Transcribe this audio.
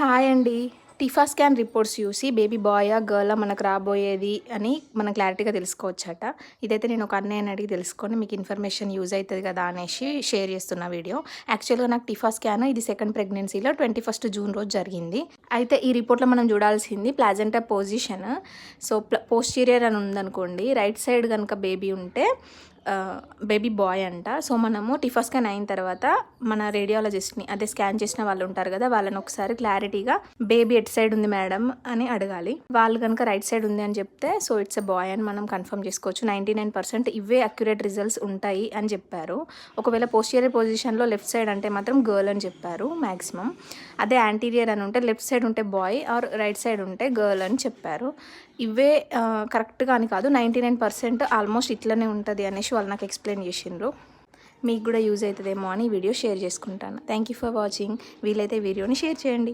Hi అండి. TIFFA scan reports చూసి baby బాయా, గర్లా మనకు రాబోయేది అని మనం క్లారిటీగా తెలుసుకోవచ్చట. ఇదైతే నేను ఒక అన్నయ్యని అడిగి తెలుసుకొని మీకు ఇన్ఫర్మేషన్ యూజ్ అయితది కదా అనేసి షేర్ చేస్తున్న వీడియో. యాక్చువల్‌గా నాకు టిఫా స్కాన్ ఇది సెకండ్ ప్రెగ్నెన్సీలో 21st జూన్ రోజు జరిగింది. అయితే ఈ రిపోర్ట్‌లో మనం చూడాల్సింది ప్లాజెంటా పొజిషన్. సో, పోస్టీరియర్ అని ఉందనుకోండి, రైట్ సైడ్ గనుక బేబీ ఉంటే బేబీ బాయ్ అంట. సో, మనము టిఫా స్కాన్ అయిన తర్వాత మన రేడియాలజిస్ట్‌ని, అదే స్కాన్ చేసిన వాళ్ళు ఉంటారు కదా, వాళ్ళని ఒకసారి క్లారిటీగా బేబీ ఎటు సైడ్ ఉంది మేడం అని అడగాలి. వాళ్ళు కనుక రైట్ సైడ్ ఉంది అని చెప్తే సో ఇట్స్ ఎ బాయ్ అని మనం కన్ఫర్మ్ చేసుకోవచ్చు. 99% ఇవే అక్యురేట్ రిజల్ట్స్ ఉంటాయి అని చెప్పారు. ఒకవేళ పోస్టీరియర్ పొజిషన్లో లెఫ్ట్ సైడ్ అంటే మాత్రం గర్ల్ అని చెప్పారు మ్యాక్సిమం. అదే యాంటీరియర్ అని ఉంటే లెఫ్ట్ సైడ్ ఉంటే బాయ్ ఆర్ రైట్ సైడ్ ఉంటే గర్ల్ అని చెప్పారు. ఇవే కరెక్ట్గా అని కాదు, 99% ఆల్మోస్ట్ ఇట్లనే ఉంటుంది అనేసి వాళ్ళు నాకు ఎక్స్ప్లెయిన్ చేసిండ్రు. మీకు కూడా యూజ్ అవుతుందేమో అని ఈ వీడియో షేర్ చేసుకుంటాను. Thank you for watching. వీలైతే వీడియోని షేర్ చేయండి.